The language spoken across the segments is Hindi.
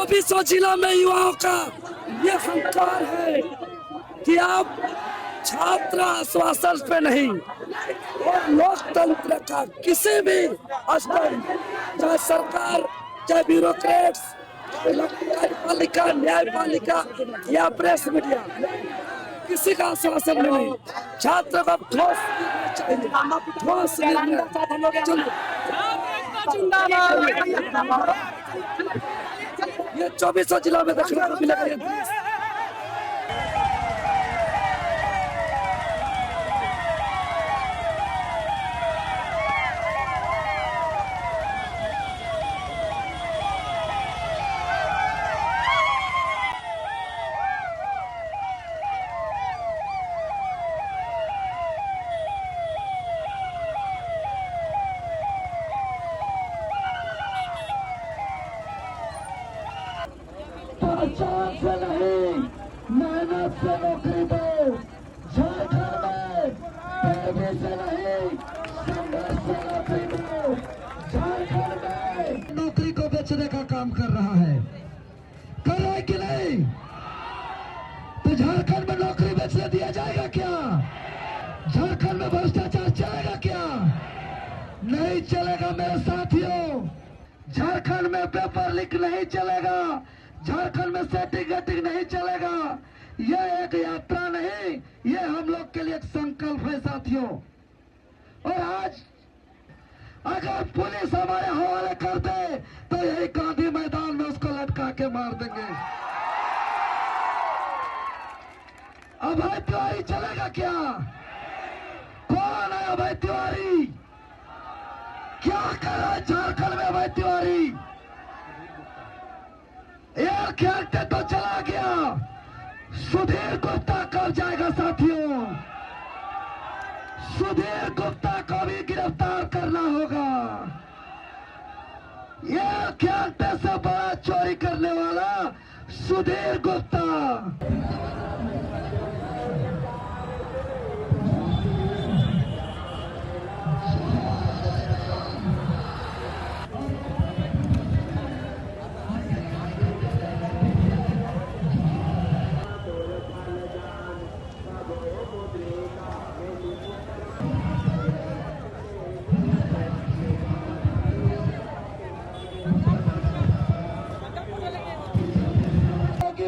24 जिला में युवाओं का ये हंकार है कि आप छात्र आश्वासन पे नहीं और लोकतंत्र का किसी भी स्तर, चाहे सरकार, चाहे ब्यूरोक्रेट्स, कार्यपालिका, न्यायपालिका या प्रेस मीडिया, किसी का आश्वासन नहीं। छात्र का ठोस निर्णय चाहिए, ठोस निर्णय। ये 24 जिला में देखने को मिलेगा ये दृश्य। पहचान से नहीं, मेहनत से नौकरी दो। झारखंड में पैसे से नहीं, संघर्ष से नौकरी दो। झारखंड में नौकरी को बेचने का काम कर रहा है, कर रहा है कि नहीं? तो झारखंड में नौकरी बेचने दिया जाएगा क्या? झारखंड में भ्रष्टाचार चलेगा क्या? नहीं चलेगा मेरे साथियों। झारखंड में पेपर लीक नहीं चलेगा, झारखंड में सेटिंग नहीं चलेगा। यह एक यात्रा नहीं, यह हम लोग के लिए एक संकल्प है साथियों। और आज अगर पुलिस हमारे हवाले कर दे तो यही गांधी मैदान में उसको लटका के मार देंगे। अभय तिवारी चलेगा क्या? कौन है अभय तिवारी? क्या कर रहा है झारखंड में अभय तिवारी? एयर खेलते तो चला गया, सुधीर गुप्ता कब जाएगा साथियों? सुधीर गुप्ता को भी गिरफ्तार करना होगा। एयर खेलते से बड़ा चोरी करने वाला सुधीर गुप्ता।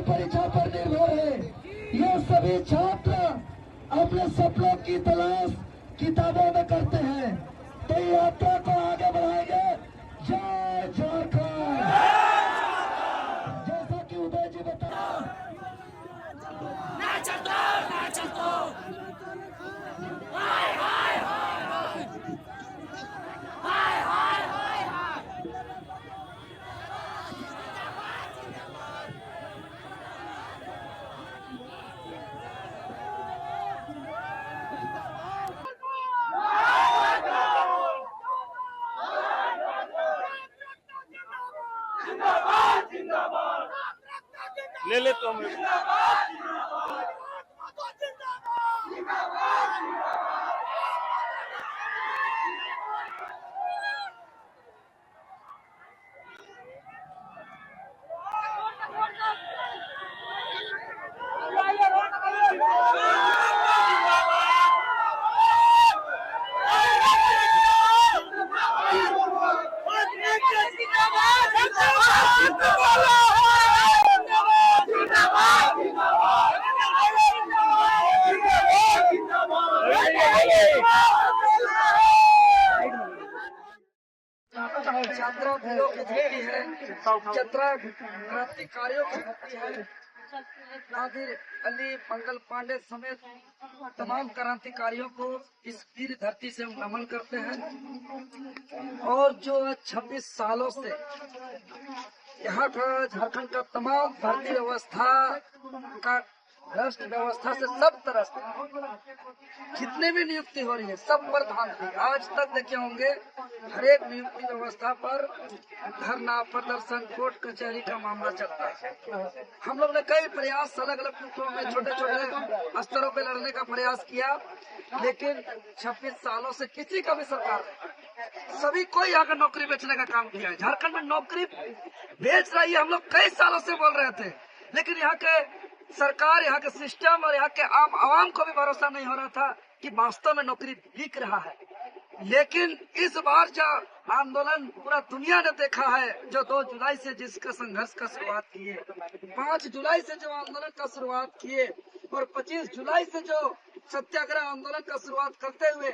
परीक्षा पर निर्भर है। ये सभी छात्र अपने सपनों की तलाश किताबों में करते हैं, तो यात्रा को आगे बढ़ाएंगे। जय झारखंड। जैसा कि उदय जी बताया, ले ले तो हम छात्रों की धरती है, छात्रा क्रांतिकारियों की धरती है। नादिर अली, मंगल पांडे समेत तमाम क्रांतिकारियों को इस वीर धरती से हम नमन करते हैं। और जो 26 सालों से यहाँ का झारखंड का तमाम भर्ती व्यवस्था का भ्रष्ट व्यवस्था से सब तरह से जितने भी नियुक्ति हो रही है सब पर ध्यान दी। आज तक देखे होंगे हर एक नियुक्ति व्यवस्था पर धरना, प्रदर्शन, कोर्ट कचहरी का मामला चलता है। हम लोग ने कई प्रयास अलग अलग रूपों में छोटे छोटे स्तरों पे लड़ने का प्रयास किया, लेकिन 26 सालों से किसी का भी सरकार सभी को यहाँ का नौकरी बेचने का काम किया है। झारखंड में नौकरी बेच रही है, हम लोग कई सालों से बोल रहे थे, लेकिन यहाँ के सरकार, यहाँ के सिस्टम और यहाँ के आम आवाम को भी भरोसा नहीं हो रहा था कि वास्तव में नौकरी बिक रहा है। लेकिन इस बार जो आंदोलन पूरा दुनिया ने देखा है, जो 2 जुलाई से जिसका संघर्ष का शुरुआत किए, 5 जुलाई से जो आंदोलन का शुरुआत किए और 25 जुलाई से जो सत्याग्रह आंदोलन का शुरुआत करते हुए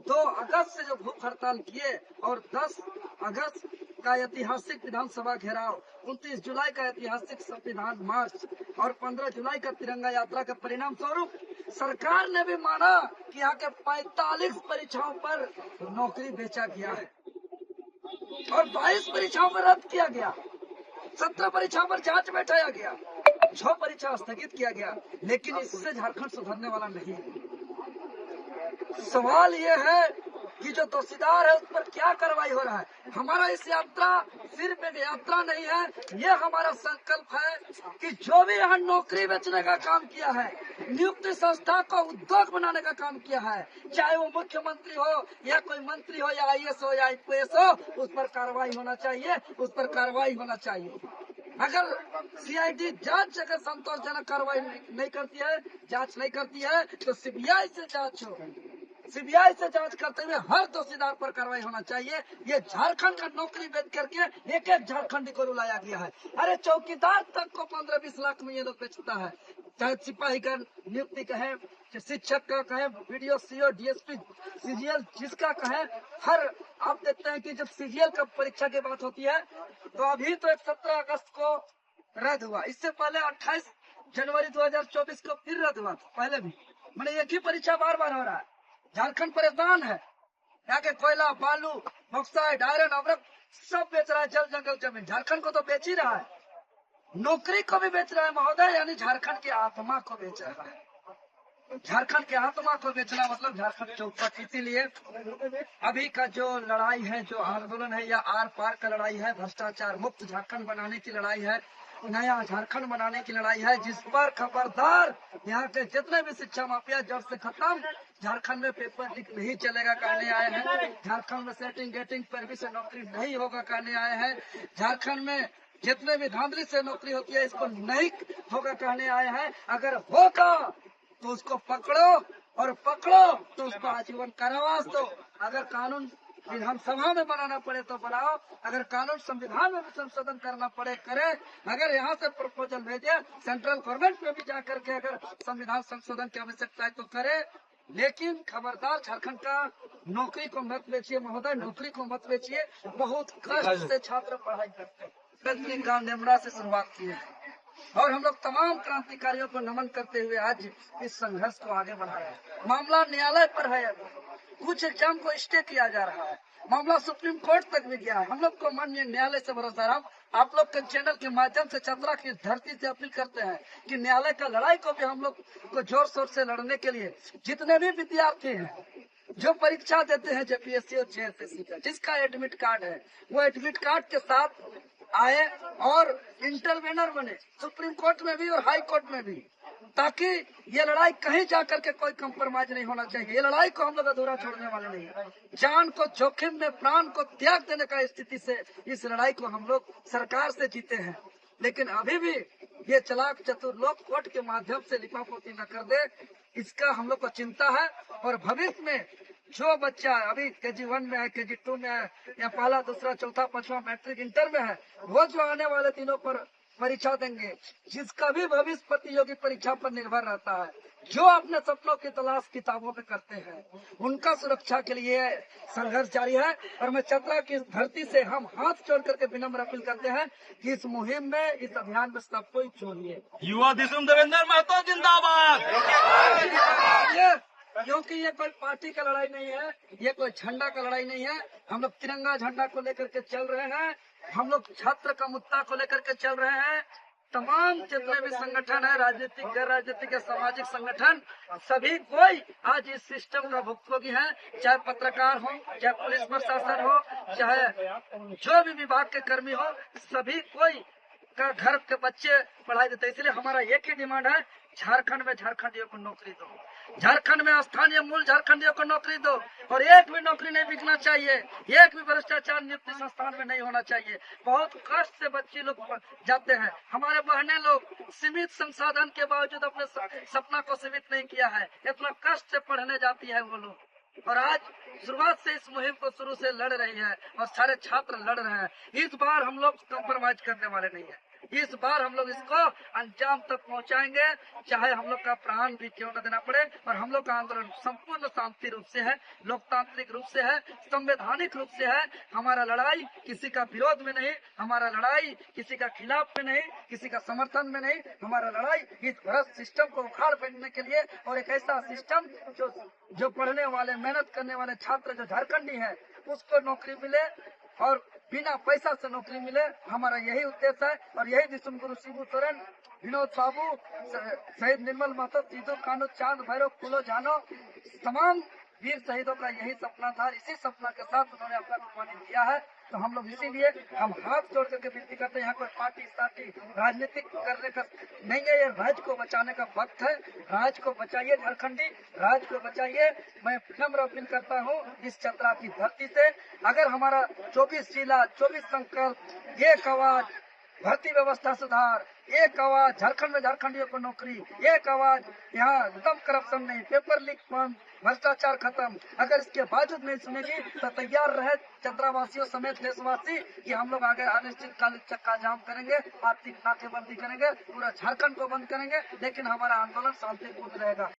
2 अगस्त से जो भूख हड़ताल किए और 10 अगस्त का ऐतिहासिक विधानसभा घेराव, 29 जुलाई का ऐतिहासिक संविधान मार्च और 15 जुलाई का तिरंगा यात्रा के परिणाम स्वरूप सरकार ने भी माना कि यहाँ के 45 परीक्षाओं पर नौकरी बेचा गया है और 22 परीक्षाओं पर रद्द किया गया, 17 परीक्षाओं पर जांच बैठाया गया, 6 परीक्षा स्थगित किया गया। लेकिन इससे झारखंड सुधरने वाला नहीं है। सवाल ये है कि जो दोषीदार है उस पर क्या कार्रवाई हो रहा है। हमारा इस यात्रा सिर्फ एक यात्रा नहीं है, ये हमारा संकल्प है कि जो भी यहाँ नौकरी बेचने का काम किया है, नियुक्ति संस्था को उद्योग बनाने का काम किया है, चाहे वो मुख्यमंत्री हो या कोई मंत्री हो या IAS हो या IPS हो, उस पर कार्रवाई होना चाहिए, उस पर कार्रवाई होना चाहिए। अगर CID जांच अगर संतोषजनक कार्रवाई नहीं करती है, जांच नहीं करती है, तो CBI से जांच हो। CBI से जांच करते हुए हर दोषीदार पर कार्रवाई होना चाहिए। ये झारखंड का नौकरी बेच करके एक एक झारखंडी को रुलाया गया है। अरे चौकीदार तक को 15-20 लाख में ये लोग बेचता है, चाहे सिपाही का नियुक्ति कहे, शिक्षक का कहे, BDO, CO, DSP, CGL जिसका कहे, हर आप देखते हैं कि जब CGL का परीक्षा की बात होती है तो अभी तो 17 अगस्त को रद्द हुआ, इससे पहले 28 जनवरी 2024 को फिर रद्द हुआ था। पहले भी मैंने एक ही परीक्षा बार बार हो रहा है। झारखंड परेशान है, यहाँ के कोयला, बालू, बॉक्साइट, आयरन, अमरक सब बेच रहा है, जल जंगल जमीन झारखंड को तो बेच ही रहा है, नौकरी को भी बेच रहा है महोदय, यानी झारखंड की आत्मा को बेच रहा है। झारखंड की आत्मा को बेचना मतलब झारखंड चौपट। इसीलिए अभी का जो लड़ाई है, जो आंदोलन है, या आर पार का लड़ाई है, भ्रष्टाचार मुक्त झारखंड बनाने की लड़ाई है, नया झारखंड बनाने की लड़ाई है, जिस पर खबरदार यहाँ के जितने भी शिक्षा माफिया जड़ से खत्म, झारखंड में पेपर लीक नहीं चलेगा कहने आए हैं, झारखंड में सेटिंग गेटिंग पर भी से नौकरी नहीं होगा कहने आए हैं, झारखंड में जितने भी धांधली से नौकरी होती है इसको नहीं होगा कहने आए हैं। अगर होगा तो उसको पकड़ो और पकड़ो तो उसको आजीवन कारावास दो। अगर कानून विधानसभा में बनाना पड़े तो बनाओ, अगर कानून संविधान में भी संशोधन करना पड़े करे, अगर यहाँ से प्रपोजल भेजे सेंट्रल गवर्नमेंट में भी जाकर के अगर संविधान संशोधन की आवश्यकता है तो करे, लेकिन खबरदार झारखंड का नौकरी को मत बेचिए महोदय, नौकरी को मत बेचिए। बहुत कष्ट से छात्र पढ़ाई करते हैं, गांव नेमरा से शुरुआत की है और हम लोग तमाम क्रांतिकारियों को नमन करते हुए आज इस संघर्ष को आगे बढ़ा रहे हैं। मामला न्यायालय पर है, कुछ एग्जाम को स्टे किया जा रहा है, मामला सुप्रीम कोर्ट तक भी गया है। हम लोग को माननीय न्यायालय से भरोसा है। हम आप लोग के चैनल के माध्यम से चतरा की धरती से अपील करते हैं कि न्यायालय का लड़ाई को भी हम लोग को जोर शोर से लड़ने के लिए जितने भी विद्यार्थी हैं जो परीक्षा देते हैं JPSC और JSSC का, जिसका एडमिट कार्ड है, वो एडमिट कार्ड के साथ आए और इंटरवेनर बने सुप्रीम कोर्ट में भी और हाई कोर्ट में भी, ताकि ये लड़ाई कहीं जाकर के कोई कंप्रोमाइज नहीं होना चाहिए। ये लड़ाई को हम लोग अधूरा छोड़ने वाले नहीं, जान को जोखिम में प्राण को त्याग देने का स्थिति से इस लड़ाई को हम लोग सरकार से जीते हैं। लेकिन अभी भी ये चालाक चतुर लोग कोर्ट के माध्यम से लिपापोती न कर दे, इसका हम लोग को चिंता है। और भविष्य में जो बच्चा अभी KG1 में है, KG2 में है, या पहला, दूसरा, चौथा, पांचवा मैट्रिक इंटर में है, वो जो आने वाले दिनों पर परीक्षा देंगे, जिसका भी भविष्य प्रतियोगी परीक्षा पर निर्भर रहता है, जो अपने सपनों की तलाश किताबों में करते हैं, उनका सुरक्षा के लिए संघर्ष जारी है। और मैं चतरा की धरती से हम हाथ जोड़ करके विनम्र अपील करते हैं कि इस मुहिम में, इस अभियान में सब कोई जोड़िए। युवा दिसुम देवेंद्र महतो जिंदाबाद। क्योंकि ये कोई पार्टी का लड़ाई नहीं है, ये कोई झंडा का लड़ाई नहीं है। हम लोग तिरंगा झंडा को लेकर के चल रहे हैं, हम लोग छात्र का मुद्दा को लेकर के चल रहे हैं। तमाम जितने भी संगठन है, राजनीतिक, गैर राजनीतिक या सामाजिक संगठन, सभी कोई आज इस सिस्टम का भुक्तभोगी है। चाहे पत्रकार हो, चाहे पुलिस प्रशासन हो, चाहे जो भी विभाग के कर्मी हो, सभी कोई का घर के बच्चे पढ़ाई देते। इसलिए हमारा एक ही डिमांड है, झारखंड में झारखंडियों को नौकरी दो, झारखंड में स्थानीय मूल झारखंडियों को नौकरी दो, और एक भी नौकरी नहीं बिकना चाहिए, एक भी भ्रष्टाचार नियुक्ति संस्थान में नहीं होना चाहिए। बहुत कष्ट से बच्चे लोग जाते हैं, हमारे बहने लोग सीमित संसाधन के बावजूद अपने सपना को सीमित नहीं किया है, इतना कष्ट से पढ़ने जाती है वो लोग। और आज शुरुआत से इस मुहिम को शुरू से लड़ रही है और सारे छात्र लड़ रहे हैं। इस बार हम लोग कम्प्रोमाइज करने वाले नहीं है, इस बार हम लोग इसको अंजाम तक पहुंचाएंगे, चाहे हम लोग का प्राण भी क्यों न देना पड़े। और हम लोग का आंदोलन संपूर्ण शांति रूप से है, लोकतांत्रिक रूप से है, संवैधानिक रूप से है। हमारा लड़ाई किसी का विरोध में नहीं, हमारा लड़ाई किसी का खिलाफ में नहीं, किसी का समर्थन में नहीं। हमारा लड़ाई इस भ्रष्ट सिस्टम को उखाड़ फेंकने के लिए, और एक ऐसा सिस्टम जो पढ़ने वाले, मेहनत करने वाले छात्र जो झारखंडी है उसको नौकरी मिले और बिना पैसा से नौकरी मिले। हमारा यही उद्देश्य है। और यही विश्वगुरु शिबू सोरेन, विनोद साबू, शहीद निर्मल महतो, सीधू कानू, चांद भैरव, फूलो जानो, तमाम वीर शहीदों का यही सपना था। इसी सपना के साथ उन्होंने अपना कुर्बानी दिया है। तो हम लोग इसीलिए हम हाथ जोड़ करके विनती करते हैं, यहाँ कोई पार्टी सार्टी राजनीतिक करने का नहीं है, ये राज्य को बचाने का वक्त है। राज्य को बचाइए झारखंडी, राज्य को बचाइए। मैं विनम्र अपील करता हूँ इस चतरा की धरती से, अगर हमारा 24 जिला, 24 संकल्प, एक आवाज, भर्ती व्यवस्था सुधार, एक आवाज झारखंड में झारखंडियों को नौकरी, एक आवाज यहाँ एकदम करप्शन नहीं, पेपर लीक बंद, भ्रष्टाचार खत्म, अगर इसके बावजूद नहीं सुनेगी तो तैयार रहे चतरावासियों समेत देशवासी कि हम लोग आगे अनिश्चितकालीन चक्का जाम करेंगे, आर्थिक नाकेबंदी करेंगे, पूरा झारखंड को बंद करेंगे, लेकिन हमारा आंदोलन शांतिपूर्ण रहेगा।